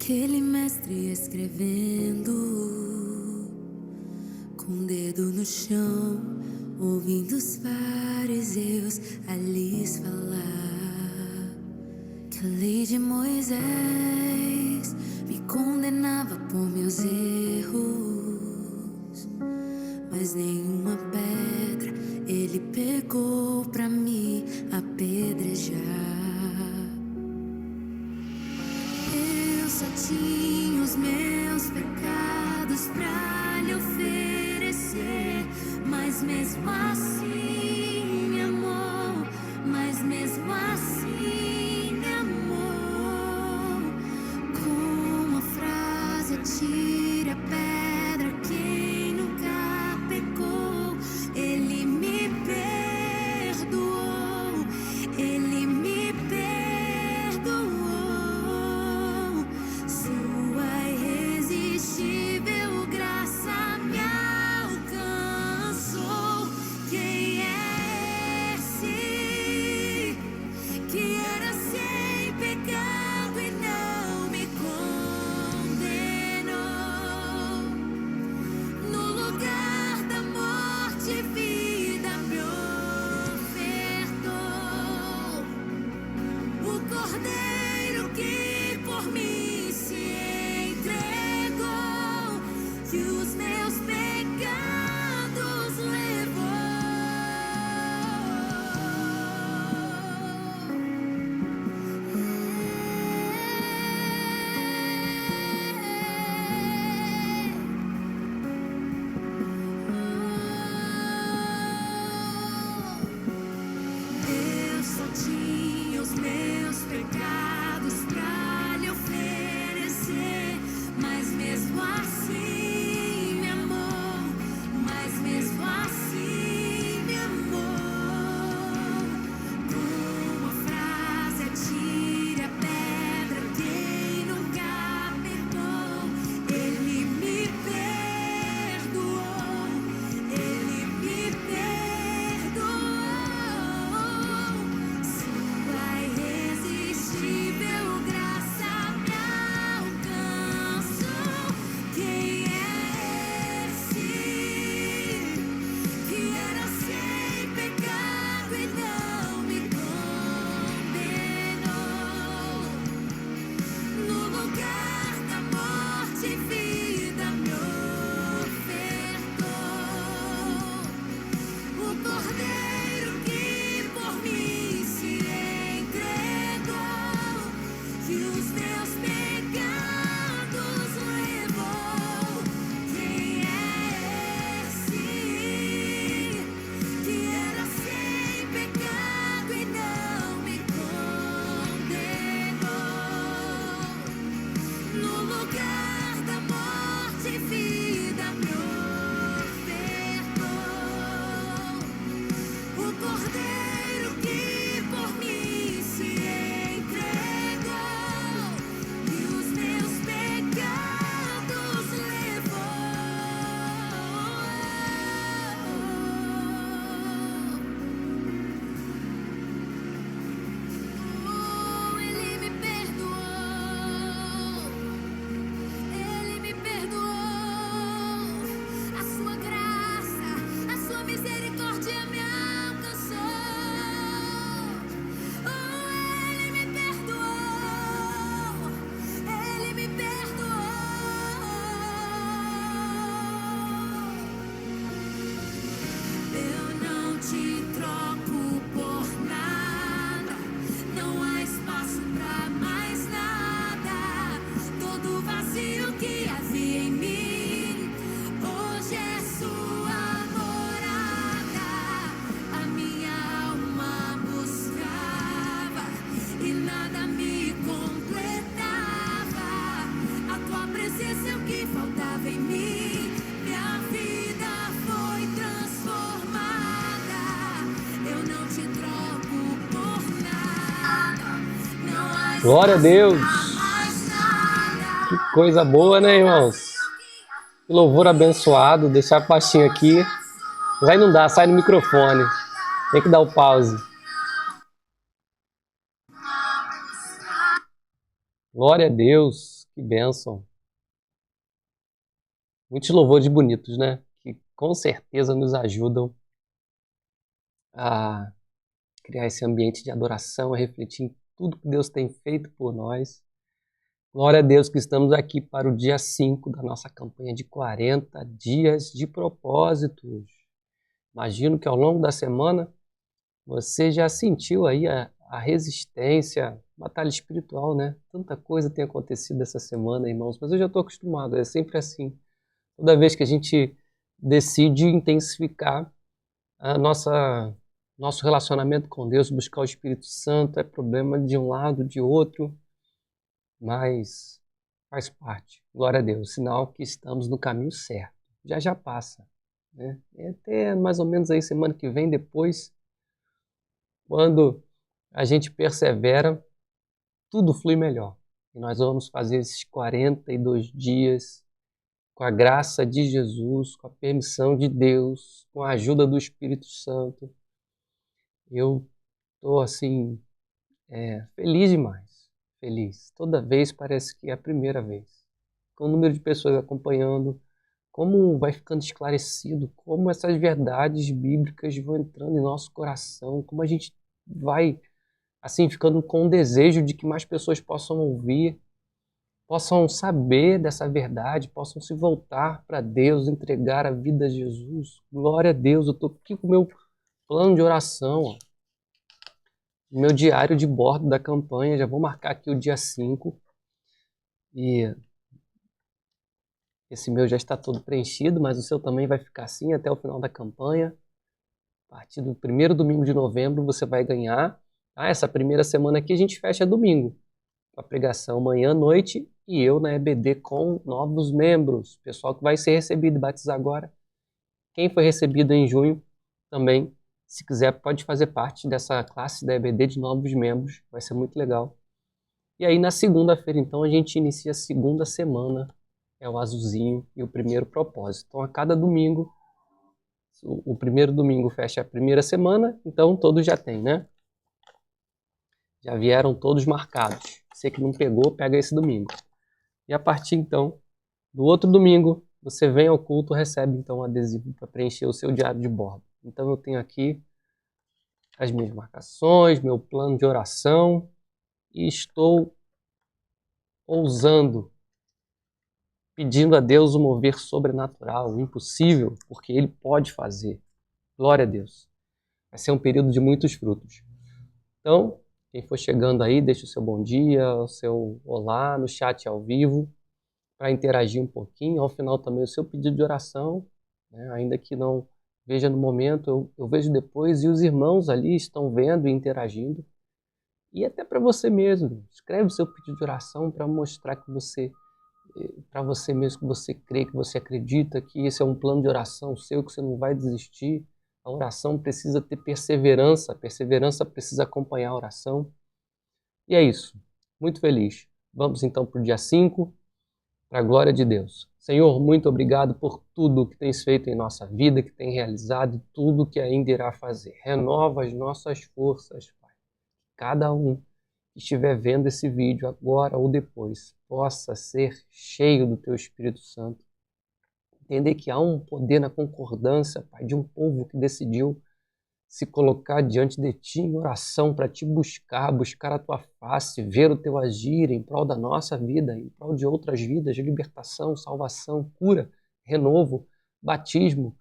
Aquele mestre escrevendo com o dedo no chão, ouvindo os fariseus a lhes falar que a lei de Moisés me condenava por meus erros, mas nenhuma pedra ele pegou pra me apedrejar. Eu só tinha os meus pecados pra lhe oferecer, mas mesmo assim me amou, mas mesmo assim me amou. Com uma frase atire a pedra quem nunca pecou. Ele me perdoou, ele me perdoou. Sua irresistível graça me alcançou. Quem é esse que era sem pecado e não me condenou? No lugar da morte, vida me ofertou. O Cordeiro que por mim se entregou, que os meus pecados levou. Eu só tinha os meus pecados pra lhe oferecer, mas mesmo assim me amou, mas mesmo assim me amou. Com uma frase atire a pedra quem nunca pecou. Ele me perdoou, ele me perdoou. Sua irresistível graça me alcançou. Quem é esse que era sem pecado e não me condenou? No lugar da morte, vida me ofertou. O Cordeiro que por mim se entregou, que os meus pecados levou. Quem é esse que era sem pecado e não me condenou? No lugar da morte, vida me ofertou. O Cordeiro que por mim se entregou, e os meus pecados levou. Ele me perdoou, ele me perdoou. A sua graça, a sua misericórdia me alcançou. Ele me perdoou, ele me perdoou. Eu não te troco por nada, não há espaço pra mais nada. Todo vazio que havia em mim, hoje é sua morada. A minha alma buscava e nada me completava. A tua presença é o que faltava em mim. Minha vida foi transformada. Eu não te troco por nada, não há Glória a Deus! espaço pra mais nada. Que coisa boa, né, irmãos? Que louvor abençoado. Deixar baixinho aqui. Vai não dá, sai no microfone. Tem que dar o pause. Glória a Deus. Que bênção. Muitos louvores bonitos, né? Que com certeza nos ajudam a criar esse ambiente de adoração, a refletir em tudo que Deus tem feito por nós. Glória a Deus que estamos aqui para o dia 5 da nossa campanha de 40 dias de propósitos. Imagino que ao longo da semana você já sentiu aí a resistência, batalha espiritual, né? Tanta coisa tem acontecido essa semana, irmãos, mas eu já estou acostumado, é sempre assim. Toda vez que a gente decide intensificar nosso relacionamento com Deus, buscar o Espírito Santo, é problema de um lado, de outro, mas faz parte. Glória a Deus, sinal que estamos no caminho certo. Já já passa, né? É até mais ou menos aí semana que vem, depois, quando a gente persevera, tudo flui melhor. E nós vamos fazer esses 42 dias com a graça de Jesus, com a permissão de Deus, com a ajuda do Espírito Santo. Eu estou assim, feliz demais, feliz. Toda vez parece que é a primeira vez. Com o número de pessoas acompanhando, como vai ficando esclarecido, como essas verdades bíblicas vão entrando em nosso coração, como a gente vai assim ficando com o desejo de que mais pessoas possam ouvir, possam saber dessa verdade, possam se voltar para Deus, entregar a vida a Jesus. Glória a Deus, eu estou aqui com o meu plano de oração, ó. O meu diário de bordo da campanha, já vou marcar aqui o dia 5. E esse meu já está todo preenchido, mas o seu também vai ficar assim até o final da campanha. A partir do primeiro domingo de novembro você vai ganhar. Essa primeira semana aqui a gente fecha domingo, com a pregação manhã, noite, e eu na EBD com novos membros. Pessoal que vai ser recebido e batizar agora. Quem foi recebido em junho também, se quiser, pode fazer parte dessa classe da EBD de novos membros. Vai ser muito legal. E aí na segunda-feira, então, a gente inicia a segunda semana. É o azulzinho e o primeiro propósito. Então, a cada domingo, o primeiro domingo fecha a primeira semana, então todos já tem, né? Já vieram todos marcados. Você que não pegou, pega esse domingo. E a partir, então, do outro domingo, você vem ao culto, recebe, então, um adesivo para preencher o seu diário de bordo. Então, eu tenho aqui as minhas marcações, meu plano de oração, e estou ousando, pedindo a Deus o mover sobrenatural, o impossível, porque Ele pode fazer. Glória a Deus. Vai ser um período de muitos frutos. Então, quem for chegando aí, deixa o seu bom dia, o seu olá no chat ao vivo, para interagir um pouquinho. Ao final também o seu pedido de oração, né? Ainda que não veja no momento, eu vejo depois, e os irmãos ali estão vendo e interagindo. E até para você mesmo, escreve o seu pedido de oração para mostrar que para você mesmo, que você crê, que você acredita que esse é um plano de oração seu, que você não vai desistir. A oração precisa ter perseverança, a perseverança precisa acompanhar a oração. E é isso. Muito feliz. Vamos então para o dia 5, para a glória de Deus. Senhor, muito obrigado por tudo que tens feito em nossa vida, que tem realizado e tudo que ainda irá fazer. Renova as nossas forças, Pai. Cada um que estiver vendo esse vídeo agora ou depois possa ser cheio do Teu Espírito Santo. Entender que há um poder na concordância, Pai, de um povo que decidiu se colocar diante de Ti em oração para Te buscar, buscar a Tua face, ver o Teu agir em prol da nossa vida, em prol de outras vidas, de libertação, salvação, cura, renovo, batismo.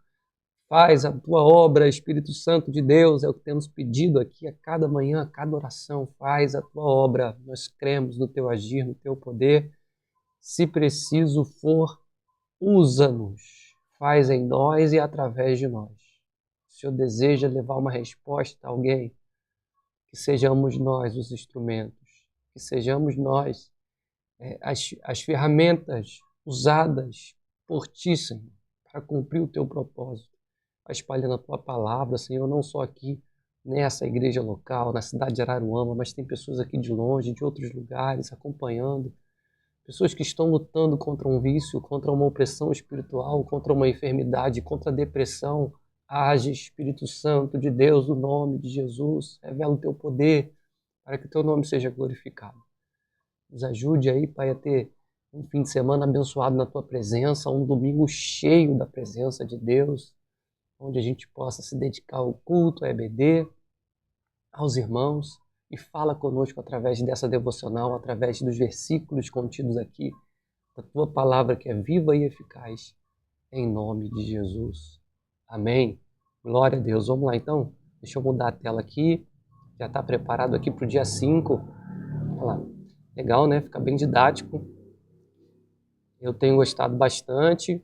Faz a Tua obra, Espírito Santo de Deus, é o que temos pedido aqui a cada manhã, a cada oração. Faz a Tua obra, nós cremos no Teu agir, no Teu poder. Se preciso for, usa-nos, faz em nós e através de nós. O Senhor deseja levar uma resposta a alguém, que sejamos nós os instrumentos, que sejamos nós as ferramentas usadas por Ti, Senhor, para cumprir o Teu propósito. Vai espalhando a Tua palavra, Senhor, não só aqui nessa igreja local, na cidade de Araruama, mas tem pessoas aqui de longe, de outros lugares, acompanhando. Pessoas que estão lutando contra um vício, contra uma opressão espiritual, contra uma enfermidade, contra a depressão. Age, Espírito Santo de Deus, no nome de Jesus. Revela o Teu poder para que o Teu nome seja glorificado. Nos ajude aí, Pai, a ter um fim de semana abençoado na tua presença, um domingo cheio da presença de Deus, onde a gente possa se dedicar ao culto, à EBD, aos irmãos, e fala conosco através dessa devocional, através dos versículos contidos aqui, da tua palavra que é viva e eficaz, em nome de Jesus. Amém. Glória a Deus. Vamos lá então? Deixa eu mudar a tela aqui. Já está preparado aqui para o dia 5. Olha lá. Legal, né? Fica bem didático. Eu tenho gostado bastante.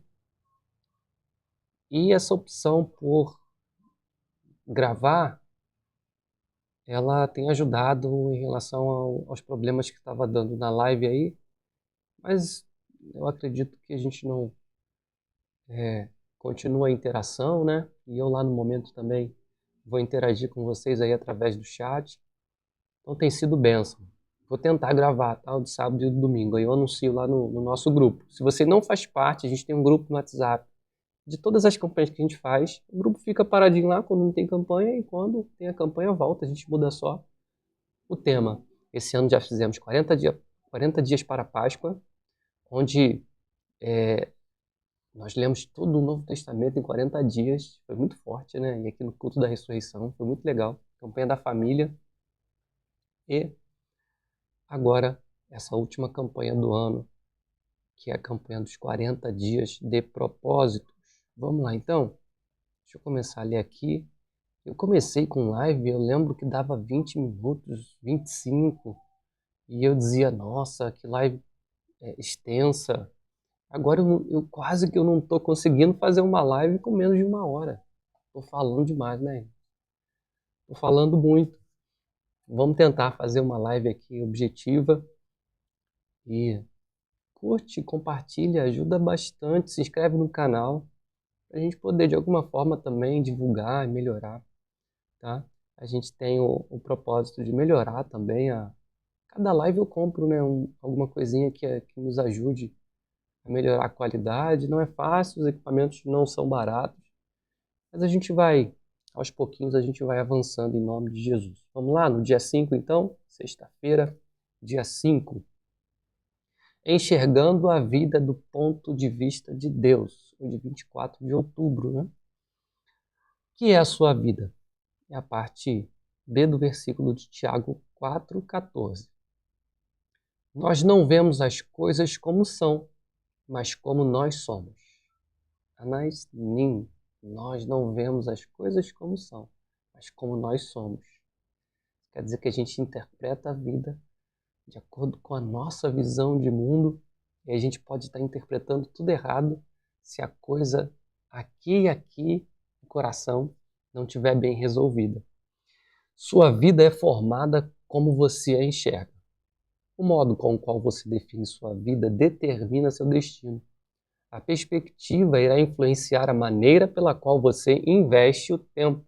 E essa opção por gravar, ela tem ajudado em relação aos problemas que estava dando na live aí. Mas eu acredito que a gente não continua a interação, né? E eu lá no momento também vou interagir com vocês aí através do chat. Então tem sido bênção. Vou tentar gravar, tá? O de sábado e o de domingo. Aí eu anuncio lá no nosso grupo. Se você não faz parte, a gente tem um grupo no WhatsApp de todas as campanhas que a gente faz. O grupo fica paradinho lá quando não tem campanha e quando tem a campanha volta. A gente muda só o tema. Esse ano já fizemos 40 dias para a Páscoa, onde nós lemos todo o Novo Testamento em 40 dias. Foi muito forte, né? E aqui no culto da ressurreição foi muito legal. Campanha da família. E agora, essa última campanha do ano, que é a campanha dos 40 dias de propósitos. Vamos lá, então? Deixa eu começar a ler aqui. Eu comecei com live, eu lembro que dava 20 minutos, 25, e eu dizia, nossa, que live extensa. Agora eu quase que eu não estou conseguindo fazer uma live com menos de 1 hora. Estou falando demais, né? Estou falando muito. Vamos tentar fazer uma live aqui objetiva. E curte, compartilha, ajuda bastante. Se inscreve no canal para a gente poder de alguma forma também divulgar e melhorar, tá? A gente tem o propósito de melhorar também. Cada live eu compro, né, alguma coisinha que nos ajude a melhorar a qualidade. Não é fácil, os equipamentos não são baratos, mas a gente vai, aos pouquinhos, a gente vai avançando em nome de Jesus. Vamos lá, no dia 5 então, sexta-feira, dia 5. Enxergando a vida do ponto de vista de Deus, de 24 de outubro, né? Que é a sua vida? É a parte B do versículo de Tiago 4,14. Nós não vemos as coisas como são, mas como nós somos. Anais nin. Nós não vemos as coisas como são, mas como nós somos. Quer dizer que a gente interpreta a vida de acordo com a nossa visão de mundo, e a gente pode estar interpretando tudo errado se a coisa aqui no coração não estiver bem resolvida. Sua vida é formada como você a enxerga. O modo com o qual você define sua vida determina seu destino. A perspectiva irá influenciar a maneira pela qual você investe o tempo,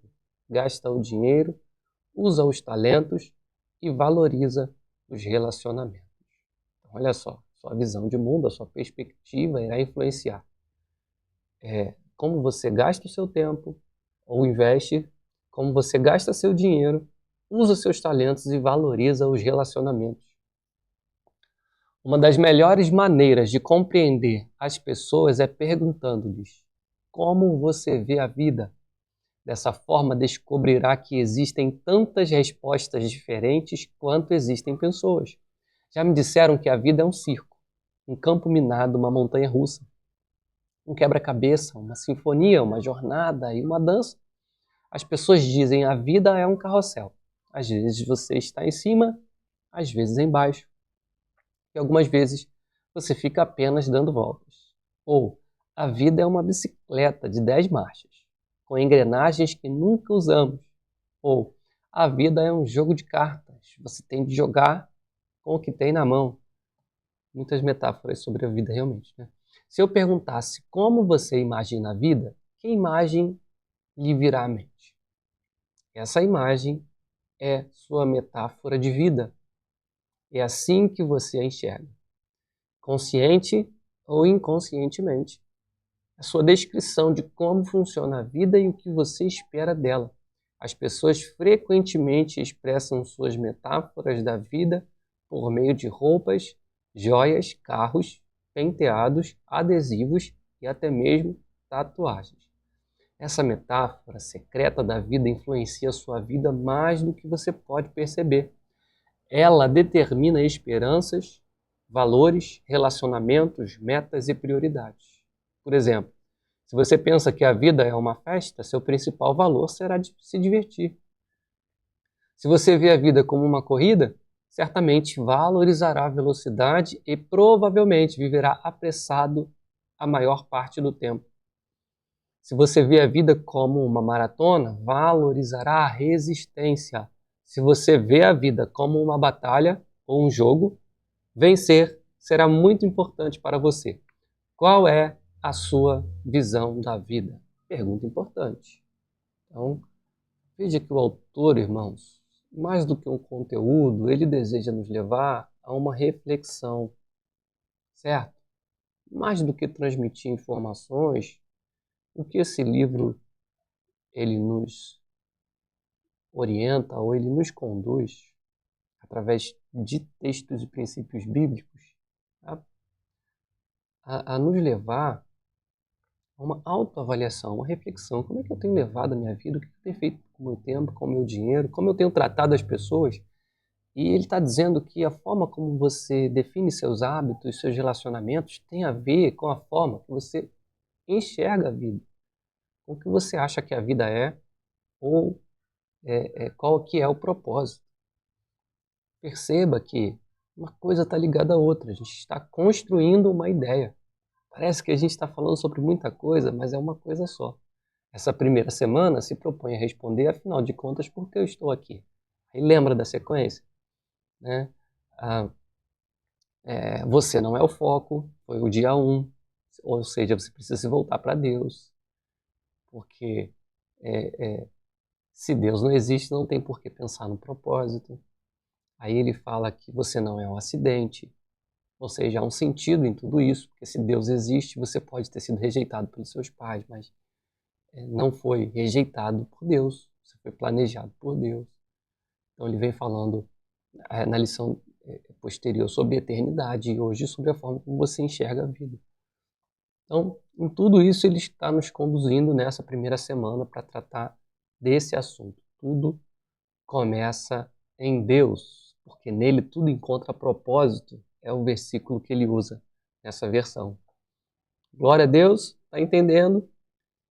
gasta o dinheiro, usa os talentos e valoriza os relacionamentos. Então, olha só, sua visão de mundo, a sua perspectiva irá influenciar como você gasta o seu tempo ou investe, como você gasta seu dinheiro, usa os seus talentos e valoriza os relacionamentos. Uma das melhores maneiras de compreender as pessoas é perguntando-lhes como você vê a vida. Dessa forma, descobrirá que existem tantas respostas diferentes quanto existem pessoas. Já me disseram que a vida é um circo, um campo minado, uma montanha-russa, um quebra-cabeça, uma sinfonia, uma jornada e uma dança. As pessoas dizem a vida é um carrossel. Às vezes você está em cima, às vezes embaixo. E algumas vezes você fica apenas dando voltas. Ou a vida é uma bicicleta de 10 marchas, com engrenagens que nunca usamos. Ou a vida é um jogo de cartas, você tem de jogar com o que tem na mão. Muitas metáforas sobre a vida realmente, né? Se eu perguntasse como você imagina a vida, que imagem lhe virá à mente? Essa imagem é sua metáfora de vida. É assim que você a enxerga, consciente ou inconscientemente. A sua descrição de como funciona a vida e o que você espera dela. As pessoas frequentemente expressam suas metáforas da vida por meio de roupas, joias, carros penteados, adesivos e até mesmo tatuagens. Essa metáfora secreta da vida influencia a sua vida mais do que você pode perceber. Ela determina esperanças, valores, relacionamentos, metas e prioridades. Por exemplo, se você pensa que a vida é uma festa, seu principal valor será de se divertir. Se você vê a vida como uma corrida, certamente valorizará a velocidade e provavelmente viverá apressado a maior parte do tempo. Se você vê a vida como uma maratona, valorizará a resistência. Se você vê a vida como uma batalha ou um jogo, vencer será muito importante para você. Qual é a sua visão da vida? Pergunta importante. Então, veja que o autor, irmãos, mais do que um conteúdo, ele deseja nos levar a uma reflexão, certo? Mais do que transmitir informações, o que esse livro ele nos orienta ou ele nos conduz através de textos e princípios bíblicos a nos levar a uma autoavaliação, uma reflexão. Como é que eu tenho levado a minha vida? O que eu tenho feito com o meu tempo, com o meu dinheiro? Como eu tenho tratado as pessoas? E ele está dizendo que a forma como você define seus hábitos, seus relacionamentos, tem a ver com a forma que você enxerga a vida, com o que você acha que a vida é, ou qual que é o propósito. Perceba que uma coisa está ligada à outra, a gente está construindo uma ideia. Parece que a gente está falando sobre muita coisa, mas é uma coisa só. Essa primeira semana se propõe a responder, afinal de contas, por que eu estou aqui? Aí lembra da sequência? Né? Você não é o foco, foi o dia 1, ou seja, você precisa se voltar para Deus, porque se Deus não existe, não tem por que pensar no propósito. Aí ele fala que você não é um acidente, ou seja, há um sentido em tudo isso, porque se Deus existe, você pode ter sido rejeitado pelos seus pais, mas não foi rejeitado por Deus, você foi planejado por Deus. Então ele vem falando na lição posterior sobre a eternidade e hoje sobre a forma como você enxerga a vida. Então, em tudo isso ele está nos conduzindo nessa primeira semana para tratar desse assunto. Tudo começa em Deus, porque nele tudo encontra propósito, é o versículo que ele usa nessa versão. Glória a Deus, está entendendo?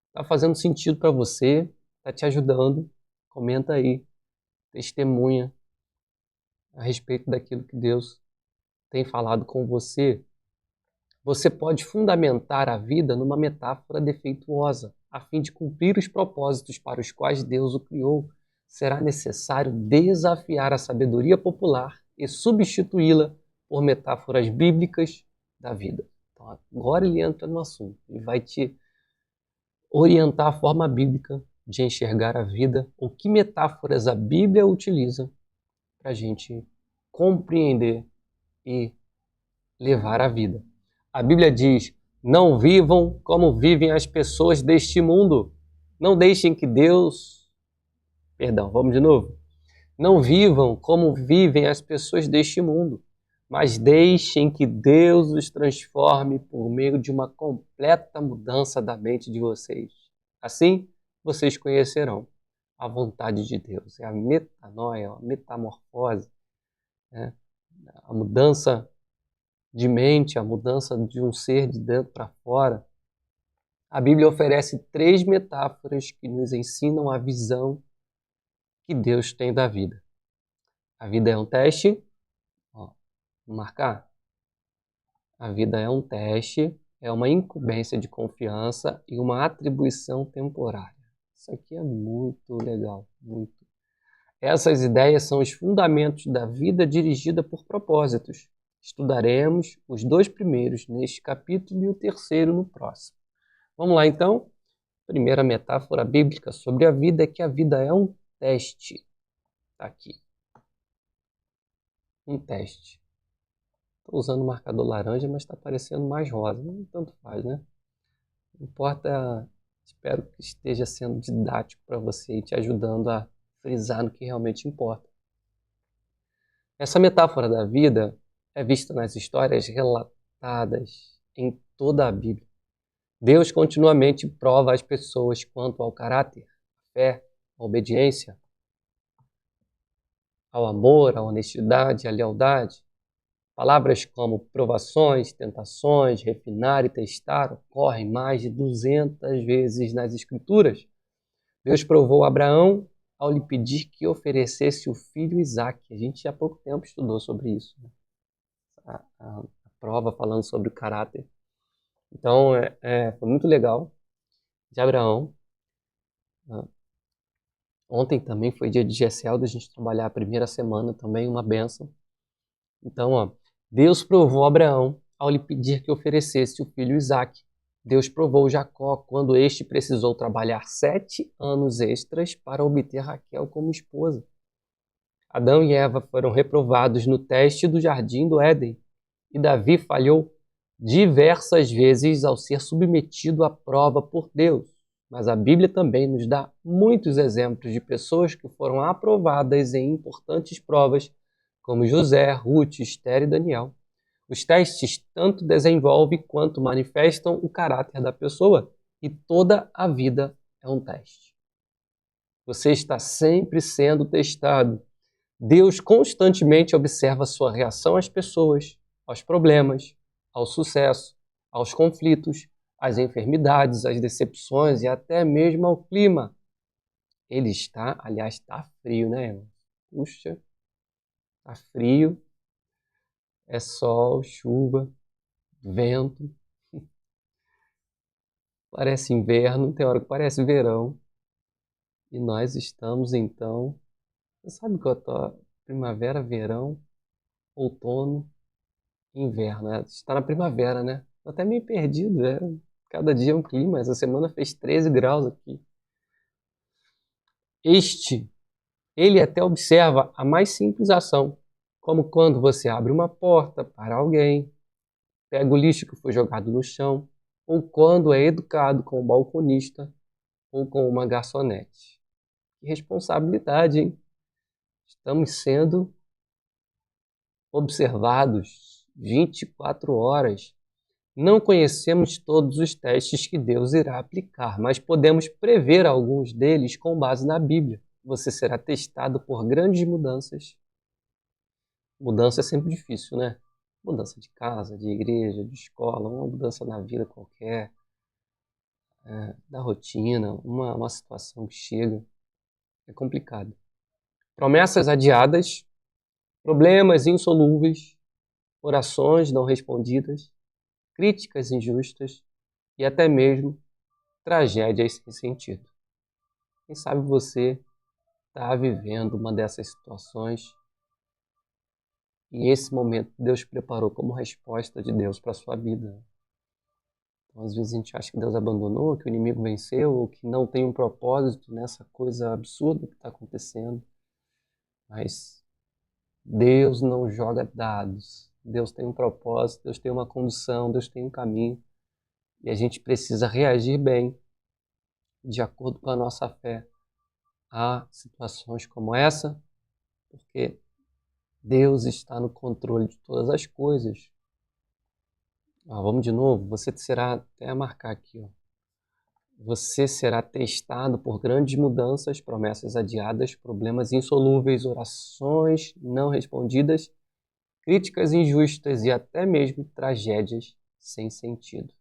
Está fazendo sentido para você? Está te ajudando? Comenta aí, testemunha a respeito daquilo que Deus tem falado com você. Você pode fundamentar a vida numa metáfora defeituosa. A fim de cumprir os propósitos para os quais Deus o criou, será necessário desafiar a sabedoria popular e substituí-la por metáforas bíblicas da vida. Então, agora ele entra no assunto e vai te orientar a forma bíblica de enxergar a vida, ou que metáforas a Bíblia utiliza para a gente compreender e levar a vida. A Bíblia diz: não vivam como vivem as pessoas deste mundo. Não deixem que Deus... Perdão, vamos de novo. Não vivam como vivem as pessoas deste mundo, mas deixem que Deus os transforme por meio de uma completa mudança da mente de vocês. Assim, vocês conhecerão a vontade de Deus. É a metanoia, a metamorfose, né? A mudança de mente, a mudança de um ser de dentro para fora. A Bíblia oferece 3 metáforas que nos ensinam a visão que Deus tem da vida. A vida é um teste. Ó, vou marcar. A vida é um teste, é uma incumbência de confiança e uma atribuição temporária. Isso aqui é muito legal, muito. Essas ideias são os fundamentos da vida dirigida por propósitos. Estudaremos os 2 primeiros neste capítulo e o 3º no próximo. Vamos lá, então. Primeira metáfora bíblica sobre a vida é que a vida é um teste. Está aqui. Um teste. Estou usando o marcador laranja, mas está parecendo mais rosa. Não tanto faz, né? Não importa, espero que esteja sendo didático para você e te ajudando a frisar no que realmente importa. Essa metáfora da vida é vista nas histórias relatadas em toda a Bíblia. Deus continuamente prova as pessoas quanto ao caráter, à fé, à obediência, ao amor, à honestidade, à lealdade. Palavras como provações, tentações, refinar e testar ocorrem mais de 200 vezes nas Escrituras. Deus provou Abraão ao lhe pedir que oferecesse o filho Isaque. A gente há pouco tempo estudou sobre isso, né? A prova falando sobre o caráter. Então, foi muito legal de Abraão. Ontem também foi dia de GSL, da gente trabalhar a primeira semana também, uma bênção. Então, Deus provou Abraão ao lhe pedir que oferecesse o filho Isaque. Deus provou Jacó quando este precisou trabalhar 7 anos extras para obter Raquel como esposa. Adão e Eva foram reprovados no teste do jardim do Éden, e Davi falhou diversas vezes ao ser submetido à prova por Deus. Mas a Bíblia também nos dá muitos exemplos de pessoas que foram aprovadas em importantes provas, como José, Ruth, Esther e Daniel. Os testes tanto desenvolvem quanto manifestam o caráter da pessoa, e toda a vida é um teste. Você está sempre sendo testado. Deus constantemente observa a sua reação às pessoas, aos problemas, ao sucesso, aos conflitos, às enfermidades, às decepções e até mesmo ao clima. Ele está, aliás, está frio, né, irmão? Puxa, está frio, é sol, chuva, vento, parece inverno, tem hora que parece verão. E nós estamos, então, você sabe que eu tô primavera, verão, outono, inverno, né? Está na primavera, né? Tô até meio perdido, né? Cada dia é um clima. Essa semana fez 13 graus aqui. Ele até observa a mais simples ação, como quando você abre uma porta para alguém, pega o lixo que foi jogado no chão, ou quando é educado com o balconista ou com uma garçonete. Que responsabilidade, hein? Estamos sendo observados 24 horas. Não conhecemos todos os testes que Deus irá aplicar, mas podemos prever alguns deles com base na Bíblia. Você será testado por grandes mudanças. Mudança é sempre difícil, né? Mudança de casa, de igreja, de escola, uma mudança na vida qualquer, da rotina, uma situação que chega. É complicado. Promessas adiadas, problemas insolúveis, orações não respondidas, críticas injustas e até mesmo tragédias sem sentido. Quem sabe você está vivendo uma dessas situações e esse momento Deus preparou como resposta de Deus para a sua vida. Então, às vezes a gente acha que Deus abandonou, que o inimigo venceu, ou que não tem um propósito nessa coisa absurda que está acontecendo. Mas Deus não joga dados. Deus tem um propósito, Deus tem uma condução, Deus tem um caminho. E a gente precisa reagir bem, de acordo com a nossa fé, a situações como essa, porque Deus está no controle de todas as coisas. Vamos de novo, você será, até marcar aqui, você será testado por grandes mudanças, promessas adiadas, problemas insolúveis, orações não respondidas, críticas injustas e até mesmo tragédias sem sentido.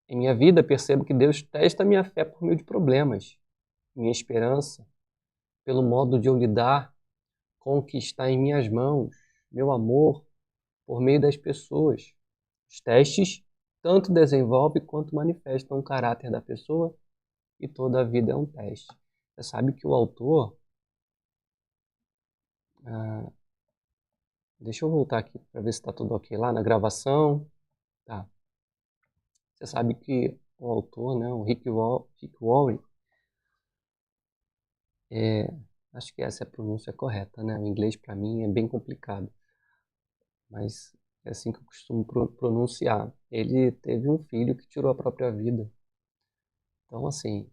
Em minha vida, percebo que Deus testa minha fé por meio de problemas, minha esperança, pelo modo de eu lidar com o que está em minhas mãos, meu amor, por meio das pessoas. Os testes tanto desenvolvem quanto manifestam o caráter da pessoa e toda a vida é um teste. Você sabe que o autor... deixa eu voltar aqui para ver se está tudo ok lá na gravação. Tá. Você sabe que o autor, né, o Rick Warren, acho que essa é a pronúncia correta, né? O inglês para mim é bem complicado, mas é assim que eu costumo pronunciar. Ele teve um filho que tirou a própria vida. Então, assim,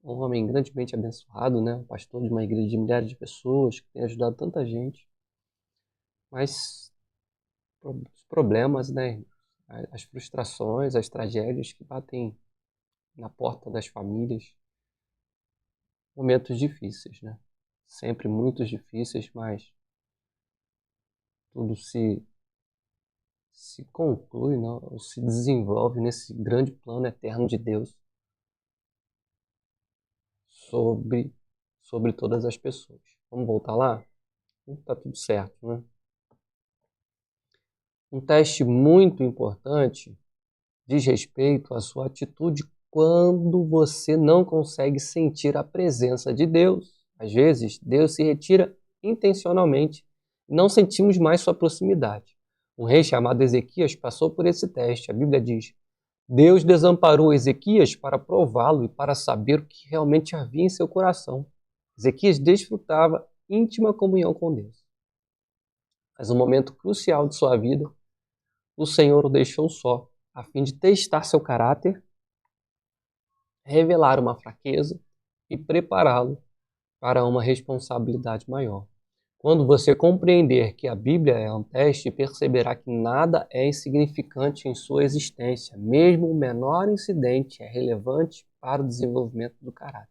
um homem grandemente abençoado, né? Um pastor de uma igreja de milhares de pessoas, que tem ajudado tanta gente. Mas os problemas, né? As frustrações, as tragédias que batem na porta das famílias. Momentos difíceis, né? Sempre muito difíceis, mas tudo se conclui, né? Ou se desenvolve nesse grande plano eterno de Deus sobre todas as pessoas. Vamos voltar lá? Tá tudo certo, né? Um teste muito importante diz respeito à sua atitude quando você não consegue sentir a presença de Deus. Às vezes, Deus se retira intencionalmente e não sentimos mais sua proximidade. Um rei chamado Ezequias passou por esse teste. A Bíblia diz: Deus desamparou Ezequias para prová-lo e para saber o que realmente havia em seu coração. Ezequias desfrutava íntima comunhão com Deus. Mas um momento crucial de sua vida, o Senhor o deixou só, a fim de testar seu caráter, revelar uma fraqueza e prepará-lo para uma responsabilidade maior. Quando você compreender que a Bíblia é um teste, perceberá que nada é insignificante em sua existência. Mesmo o menor incidente é relevante para o desenvolvimento do caráter.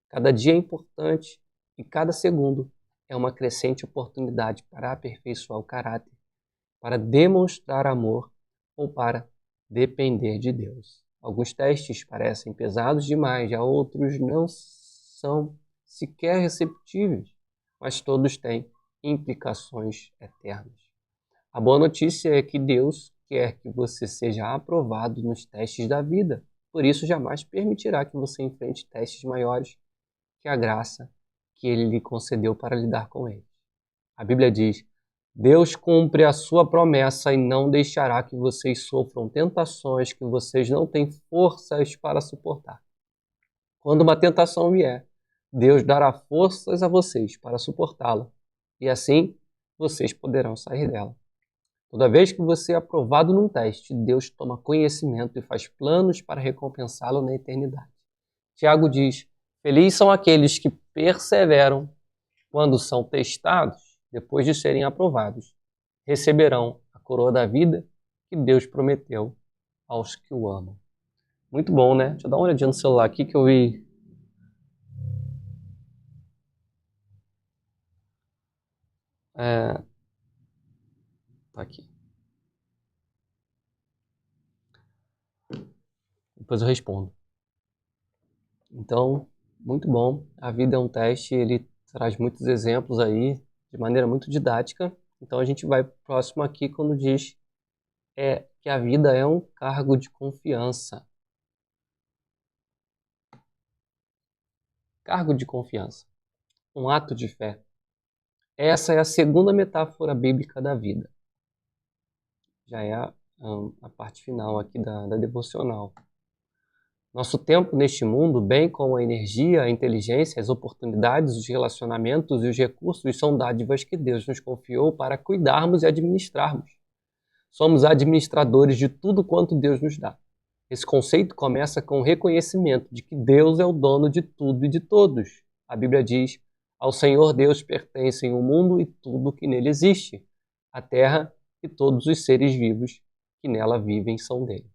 Cada dia é importante e cada segundo é uma crescente oportunidade para aperfeiçoar o caráter, para demonstrar amor ou para depender de Deus. Alguns testes parecem pesados demais, já outros não são sequer receptíveis, mas todos têm implicações eternas. A boa notícia é que Deus quer que você seja aprovado nos testes da vida, por isso jamais permitirá que você enfrente testes maiores que a graça que Ele lhe concedeu para lidar com eles. A Bíblia diz: Deus cumpre a sua promessa e não deixará que vocês sofram tentações que vocês não têm forças para suportar. Quando uma tentação vier, Deus dará forças a vocês para suportá-la, e assim vocês poderão sair dela. Toda vez que você é aprovado num teste, Deus toma conhecimento e faz planos para recompensá-lo na eternidade. Tiago diz: Felizes são aqueles que perseveram quando são testados. Depois de serem aprovados, receberão a coroa da vida que Deus prometeu aos que o amam. Muito bom, né? Deixa eu dar uma olhadinha no celular aqui que eu vi. Tá aqui. Depois eu respondo. Então, muito bom. A vida é um teste, ele traz muitos exemplos aí, de maneira muito didática. Então a gente vai próximo aqui quando diz que a vida é um cargo de confiança. Cargo de confiança. Um ato de fé. Essa é a segunda metáfora bíblica da vida. Já é a parte final aqui da devocional. Nosso tempo neste mundo, bem como a energia, a inteligência, as oportunidades, os relacionamentos e os recursos são dádivas que Deus nos confiou para cuidarmos e administrarmos. Somos administradores de tudo quanto Deus nos dá. Esse conceito começa com o reconhecimento de que Deus é o dono de tudo e de todos. A Bíblia diz: ao Senhor Deus pertencem o mundo e tudo que nele existe. A terra e todos os seres vivos que nela vivem são dele.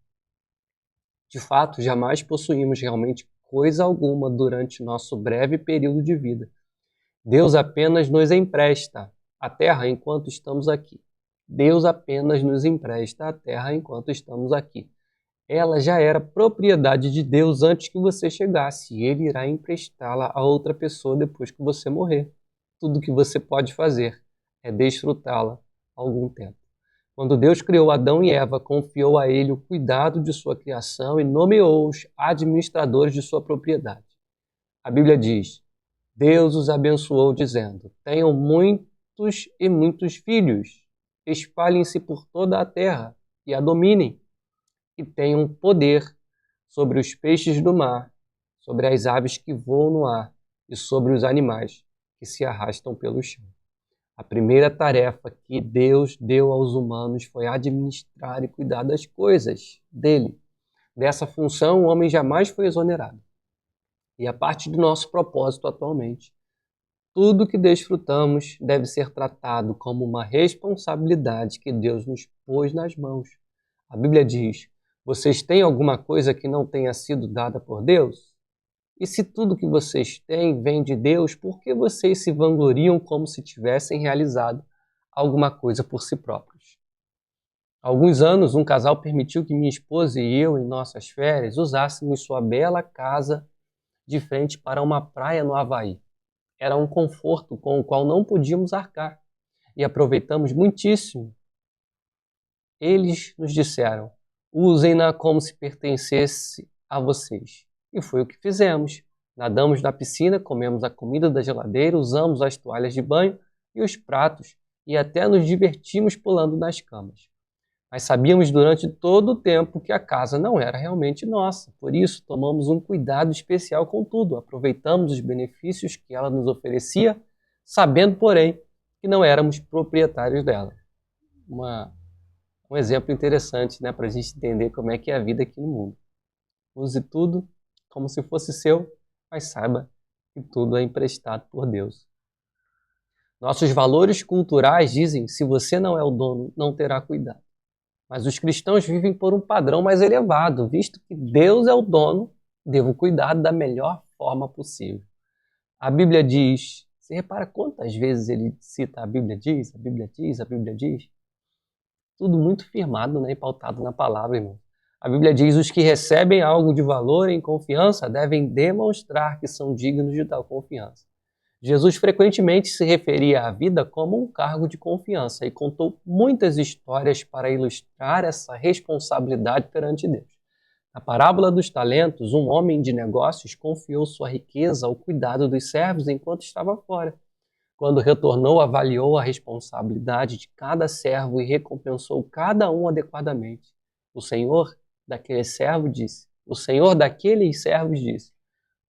De fato, jamais possuímos realmente coisa alguma durante nosso breve período de vida. Deus apenas nos empresta a terra enquanto estamos aqui. Deus apenas nos empresta a terra enquanto estamos aqui. Ela já era propriedade de Deus antes que você chegasse, e Ele irá emprestá-la a outra pessoa depois que você morrer. Tudo que você pode fazer é desfrutá-la algum tempo. Quando Deus criou Adão e Eva, confiou a ele o cuidado de sua criação e nomeou-os administradores de sua propriedade. A Bíblia diz: Deus os abençoou dizendo: tenham muitos e muitos filhos, espalhem-se por toda a terra e a dominem, e tenham poder sobre os peixes do mar, sobre as aves que voam no ar e sobre os animais que se arrastam pelo chão. A primeira tarefa que Deus deu aos humanos foi administrar e cuidar das coisas dele. Dessa função, o homem jamais foi exonerado. E a parte do nosso propósito atualmente, Tudo que desfrutamos deve ser tratado como uma responsabilidade que Deus nos pôs nas mãos. A Bíblia diz: vocês têm alguma coisa que não tenha sido dada por Deus? E se tudo que vocês têm vem de Deus, por que vocês se vangloriam como se tivessem realizado alguma coisa por si próprios? Há alguns anos, um casal permitiu que minha esposa e eu, em nossas férias, usássemos sua bela casa de frente para uma praia no Havaí. Era um conforto com o qual não podíamos arcar e aproveitamos muitíssimo. Eles nos disseram: usem-na como se pertencesse a vocês. E foi o que fizemos. Nadamos na piscina, comemos a comida da geladeira, usamos as toalhas de banho e os pratos e até nos divertimos pulando nas camas. Mas sabíamos durante todo o tempo que a casa não era realmente nossa. Por isso, tomamos um cuidado especial com tudo. Aproveitamos os benefícios que ela nos oferecia, sabendo, porém, que não éramos proprietários dela. Um exemplo interessante, né, para a gente entender como é que é a vida aqui no mundo. Use tudo como se fosse seu, mas saiba que tudo é emprestado por Deus. Nossos valores culturais dizem: se você não é o dono, não terá cuidado. Mas os cristãos vivem por um padrão mais elevado. Visto que Deus é o dono, devo cuidar da melhor forma possível. A Bíblia diz, você repara quantas vezes ele cita a Bíblia diz, a Bíblia diz, a Bíblia diz? Tudo muito firmado, né, e pautado na palavra, irmão. A Bíblia diz: os que recebem algo de valor em confiança devem demonstrar que são dignos de tal confiança. Jesus frequentemente se referia à vida como um cargo de confiança e contou muitas histórias para ilustrar essa responsabilidade perante Deus. Na parábola dos talentos, um homem de negócios confiou sua riqueza ao cuidado dos servos enquanto estava fora. Quando retornou, avaliou a responsabilidade de cada servo e recompensou cada um adequadamente. O Senhor daqueles servos disse: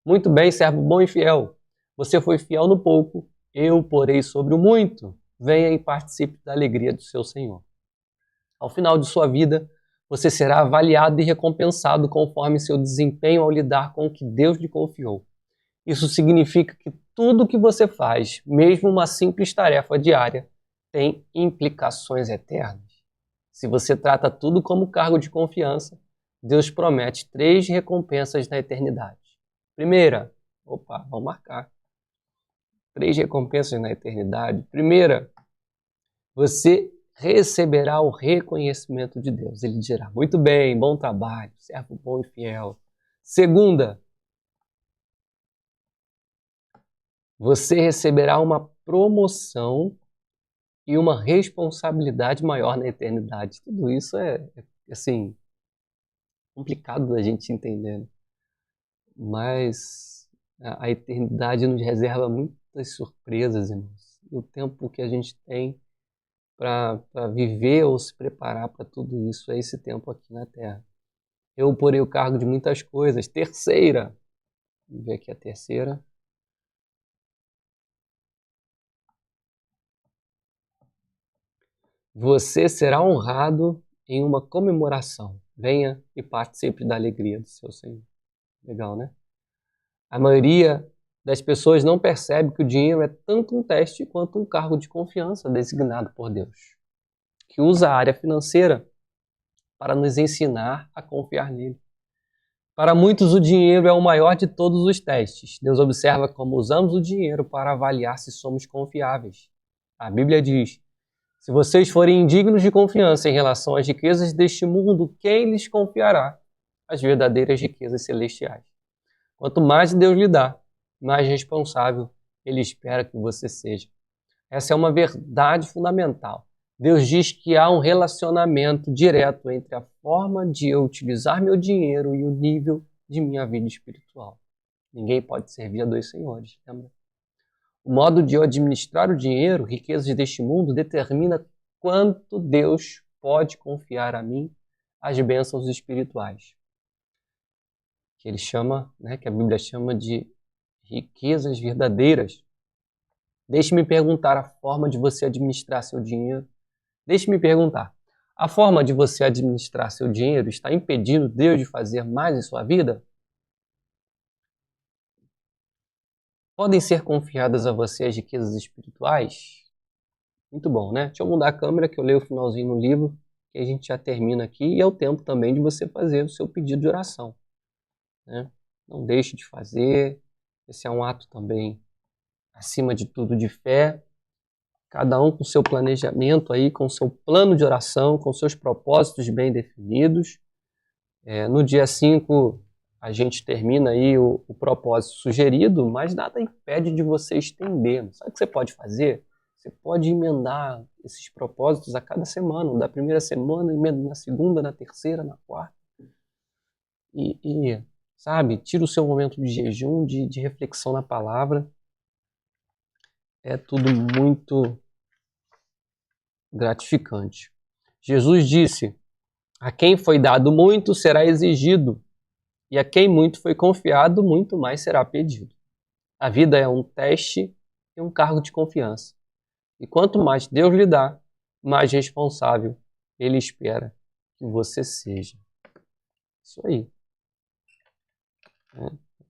muito bem, servo bom e fiel. Você foi fiel no pouco, eu o porei sobre o muito. Venha e participe da alegria do seu Senhor. Ao final de sua vida, você será avaliado e recompensado conforme seu desempenho ao lidar com o que Deus lhe confiou. Isso significa que tudo o que você faz, mesmo uma simples tarefa diária, tem implicações eternas. Se você trata tudo como cargo de confiança, Deus promete 3 recompensas na eternidade. Primeira, vamos marcar. 3 recompensas na eternidade. Primeira, você receberá o reconhecimento de Deus. Ele dirá: muito bem, bom trabalho, servo bom e fiel. Segunda, você receberá uma promoção e uma responsabilidade maior na eternidade. Tudo isso é assim, complicado da gente entender, né? Mas a eternidade nos reserva muitas surpresas, irmãos. E o tempo que a gente tem para viver ou se preparar para tudo isso é esse tempo aqui na Terra. Eu porei o cargo de muitas coisas. Terceira, vamos ver aqui a terceira. Você será honrado em uma comemoração. Venha e participe da alegria do seu Senhor. Legal, né? A maioria das pessoas não percebe que o dinheiro é tanto um teste quanto um cargo de confiança designado por Deus, que usa a área financeira para nos ensinar a confiar nele. Para muitos, o dinheiro é o maior de todos os testes. Deus observa como usamos o dinheiro para avaliar se somos confiáveis. A Bíblia diz: se vocês forem indignos de confiança em relação às riquezas deste mundo, quem lhes confiará as verdadeiras riquezas celestiais? Quanto mais Deus lhe dá, mais responsável Ele espera que você seja. Essa é uma verdade fundamental. Deus diz que há um relacionamento direto entre a forma de eu utilizar meu dinheiro e o nível de minha vida espiritual. Ninguém pode servir a 2 senhores, lembra? O modo de eu administrar o dinheiro, riquezas deste mundo, determina quanto Deus pode confiar a mim as bênçãos espirituais, que ele chama, que a Bíblia chama de riquezas verdadeiras. Deixe-me perguntar a forma de você administrar seu dinheiro. Deixe-me perguntar, a forma de você administrar seu dinheiro está impedindo Deus de fazer mais em sua vida? Podem ser confiadas a você as riquezas espirituais? Muito bom, né? Deixa eu mudar a câmera que eu leio o finalzinho no livro, que a gente já termina aqui, e é o tempo também de você fazer o seu pedido de oração, né? Não deixe de fazer, esse é um ato também, acima de tudo, de fé, cada um com seu planejamento aí, com seu plano de oração, com seus propósitos bem definidos. No dia 5, a gente termina aí o propósito sugerido, mas nada impede de você estender. Sabe o que você pode fazer? Você pode emendar esses propósitos a cada semana. Da primeira semana, emenda na segunda, na terceira, na quarta. Sabe, tira o seu momento de jejum, de reflexão na palavra. É tudo muito gratificante. Jesus disse: a quem foi dado muito será exigido, e a quem muito foi confiado, muito mais será pedido. A vida é um teste e um cargo de confiança. E quanto mais Deus lhe dá, mais responsável Ele espera que você seja. Isso aí.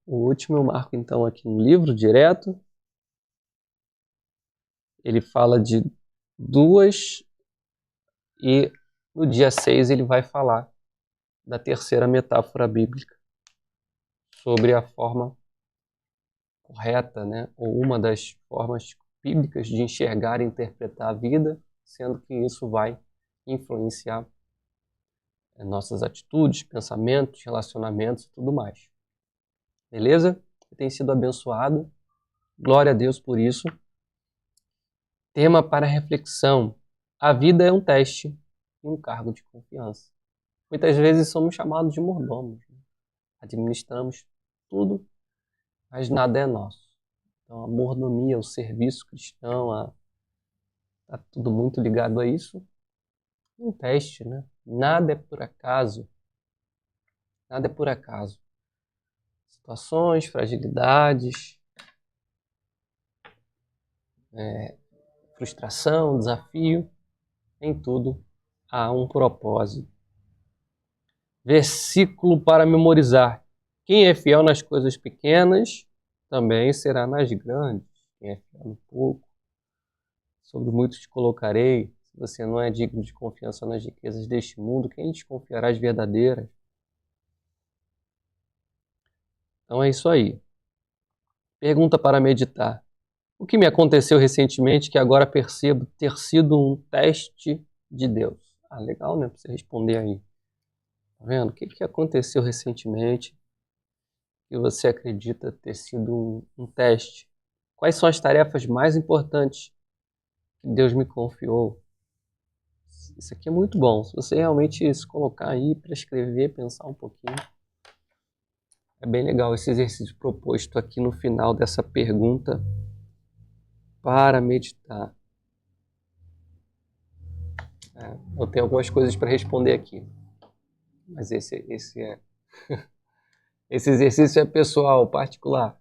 O último eu marco então aqui no livro, direto. Ele fala de 2 e no dia 6 ele vai falar da terceira metáfora bíblica sobre a forma correta, né? Ou uma das formas bíblicas de enxergar e interpretar a vida, sendo que isso vai influenciar nossas atitudes, pensamentos, relacionamentos e tudo mais. Beleza? Você tem sido abençoado. Glória a Deus por isso. Tema para reflexão. A vida é um teste e um cargo de confiança. Muitas vezes somos chamados de mordomos. Administramos tudo, mas nada é nosso. Então a mordomia, o serviço cristão, está tudo muito ligado a isso. Um teste, né? Nada é por acaso. Nada é por acaso. Situações, fragilidades, frustração, desafio, em tudo há um propósito. Versículo para memorizar. Quem é fiel nas coisas pequenas, também será nas grandes. Quem é fiel no pouco, sobre muito te colocarei. Se você não é digno de confiança nas riquezas deste mundo, quem desconfiará as verdadeiras? Então é isso aí. Pergunta para meditar. O que me aconteceu recentemente que agora percebo ter sido um teste de Deus? Legal, né? Para você responder aí. Tá vendo? O que aconteceu recentemente que você acredita ter sido um teste? Quais são as tarefas mais importantes que Deus me confiou? Isso aqui é muito bom. Se você realmente se colocar aí para escrever, pensar um pouquinho, é bem legal esse exercício proposto aqui no final dessa pergunta para meditar. Eu tenho algumas coisas para responder aqui, mas esse exercício é pessoal, particular.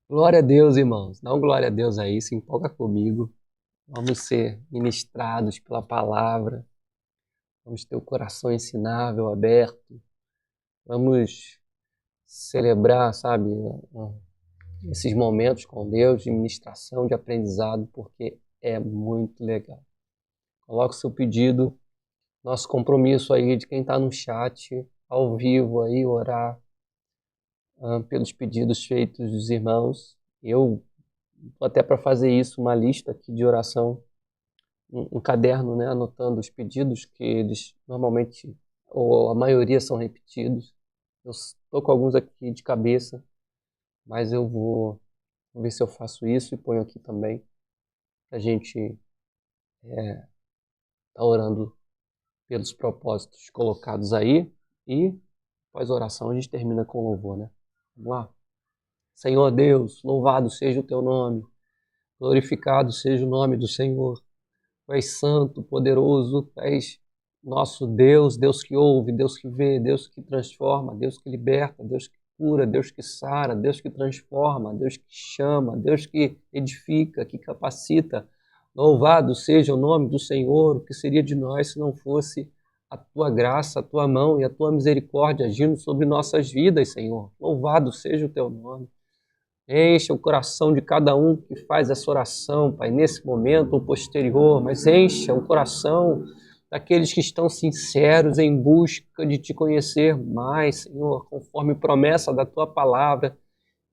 Glória a Deus, irmãos. Dá um glória a Deus aí, se empolga comigo. Vamos ser ministrados pela palavra. Vamos ter o coração ensinável, aberto. Vamos celebrar, sabe, esses momentos com Deus de ministração, de aprendizado, porque é muito legal. Coloque o seu pedido, nosso compromisso aí de quem está no chat, ao vivo aí, orar pelos pedidos feitos dos irmãos. Eu vou até para fazer isso, uma lista aqui de oração, um caderno, né, anotando os pedidos que eles normalmente, ou a maioria, são repetidos. Eu estou com alguns aqui de cabeça, mas eu vou ver se eu faço isso e ponho aqui também, para a gente tá orando pelos propósitos colocados aí, e após a oração a gente termina com louvor, né? Vamos lá? Senhor Deus, louvado seja o teu nome, glorificado seja o nome do Senhor. Tu és santo, poderoso, tu és nosso Deus, Deus que ouve, Deus que vê, Deus que transforma, Deus que liberta, Deus que cura, Deus que sara, Deus que transforma, Deus que chama, Deus que edifica, que capacita. Louvado seja o nome do Senhor. O que seria de nós se não fosse a tua graça, a tua mão e a tua misericórdia agindo sobre nossas vidas, Senhor? Louvado seja o teu nome. Encha o coração de cada um que faz essa oração, Pai, nesse momento ou posterior, mas encha o coração daqueles que estão sinceros em busca de Te conhecer mais, Senhor, conforme promessa da Tua palavra,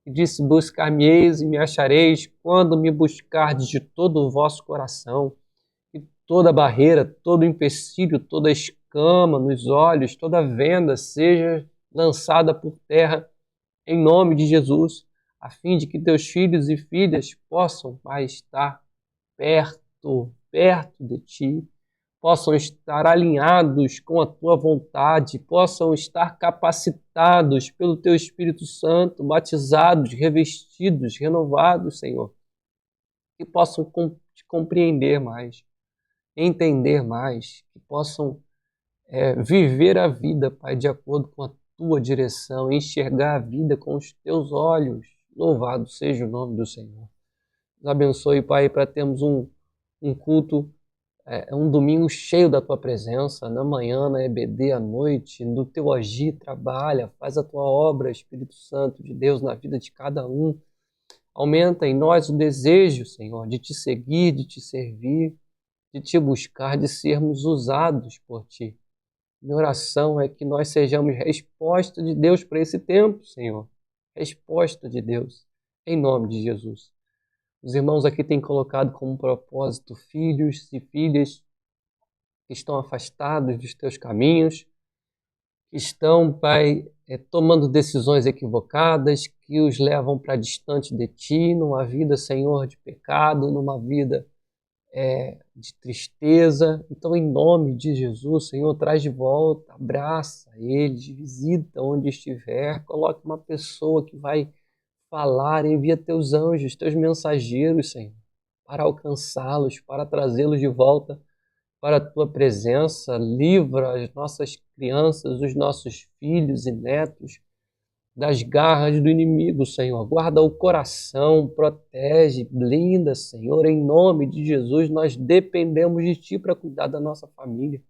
que disse: buscar-me-eis e me achareis quando me buscardes de todo o vosso coração. Que toda barreira, todo empecilho, toda escama nos olhos, toda venda seja lançada por terra em nome de Jesus, a fim de que Teus filhos e filhas possam, Pai, estar perto de Ti, possam estar alinhados com a Tua vontade, possam estar capacitados pelo Teu Espírito Santo, batizados, revestidos, renovados, Senhor, que possam Te compreender mais, entender mais, que possam viver a vida, Pai, de acordo com a Tua direção, enxergar a vida com os Teus olhos. Louvado seja o nome do Senhor. Nos abençoe, Pai, para termos um culto, um domingo cheio da Tua presença, na manhã, na EBD, à noite, no Teu agir, trabalha, faz a Tua obra, Espírito Santo de Deus, na vida de cada um. Aumenta em nós o desejo, Senhor, de Te seguir, de Te servir, de Te buscar, de sermos usados por Ti. Minha oração é que nós sejamos resposta de Deus para esse tempo, Senhor. Resposta de Deus, em nome de Jesus. Os irmãos aqui têm colocado como propósito filhos e filhas que estão afastados dos Teus caminhos, que estão, Pai, tomando decisões equivocadas, que os levam para distante de Ti, numa vida, Senhor, de pecado, numa vida de tristeza. Então, em nome de Jesus, Senhor, traz de volta, abraça eles, visita onde estiver, coloque uma pessoa que vai falar, envia Teus anjos, Teus mensageiros, Senhor, para alcançá-los, para trazê-los de volta para a Tua presença. Livra as nossas crianças, os nossos filhos e netos das garras do inimigo, Senhor. Guarda o coração, protege, blinda, Senhor. Em nome de Jesus, nós dependemos de Ti para cuidar da nossa família.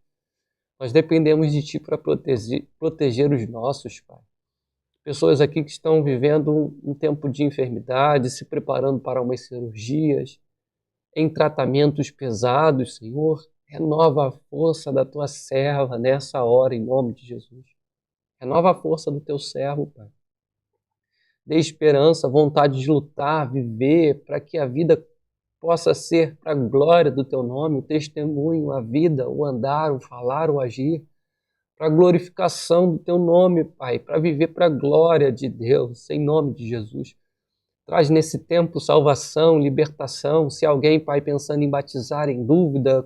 Nós dependemos de Ti para proteger os nossos, Pai. Pessoas aqui que estão vivendo um tempo de enfermidade, se preparando para umas cirurgias, em tratamentos pesados, Senhor. Renova a força da Tua serva nessa hora, em nome de Jesus. Renova a força do Teu servo, Pai. Dê esperança, vontade de lutar, viver, para que a vida possa ser para a glória do Teu nome, o testemunho, a vida, o andar, o falar, o agir, para a glorificação do Teu nome, Pai, para viver para a glória de Deus, em nome de Jesus. Traz nesse tempo salvação, libertação. Se alguém, Pai, pensando em batizar, em dúvida,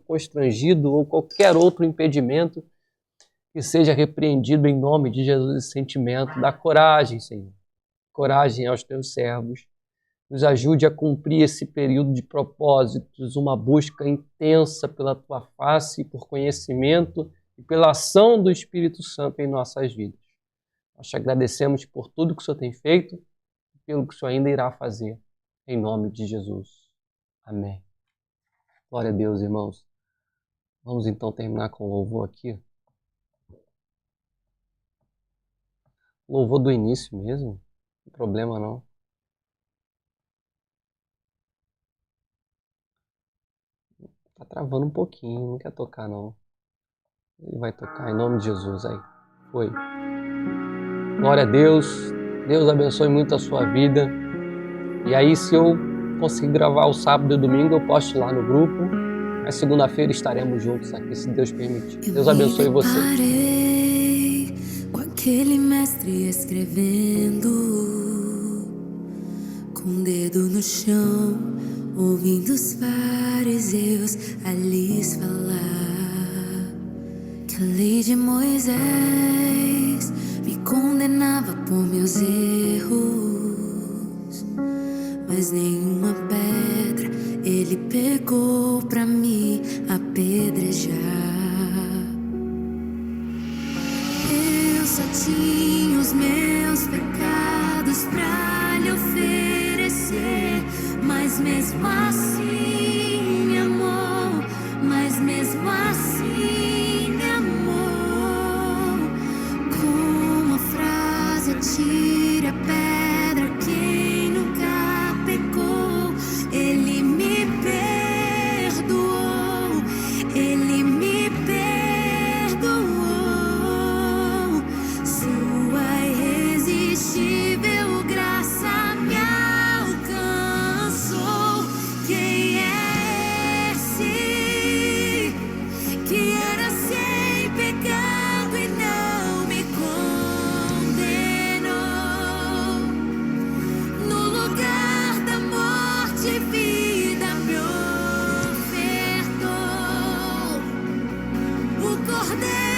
constrangido ou qualquer outro impedimento, que seja repreendido em nome de Jesus esse sentimento. Dá coragem, Senhor. Coragem aos Teus servos. Nos ajude a cumprir esse período de propósitos, uma busca intensa pela Tua face, por conhecimento e pela ação do Espírito Santo em nossas vidas. Nós te agradecemos por tudo que o Senhor tem feito e pelo que o Senhor ainda irá fazer. Em nome de Jesus. Amém. Glória a Deus, irmãos. Vamos então terminar com o louvor aqui. Louvor do início mesmo, não tem problema não. Tá travando um pouquinho, não quer tocar não. Ele vai tocar em nome de Jesus aí. Foi. Glória a Deus. Deus abençoe muito a sua vida. E aí, se eu conseguir gravar o sábado e domingo, eu posto lá no grupo. Mas segunda-feira estaremos juntos aqui, se Deus permitir. Deus abençoe você. Aquele mestre escrevendo, com o dedo no chão, ouvindo os fariseus a lhes falar que a lei de Moisés me condenava por meus erros, mas nenhuma pedra ele pegou pra me apedrejar. Só tinha os meus pecados pra lhe oferecer, mas mesmo assim me amou, mas mesmo assim me amou. Com uma frase atire a pedra quem Deus.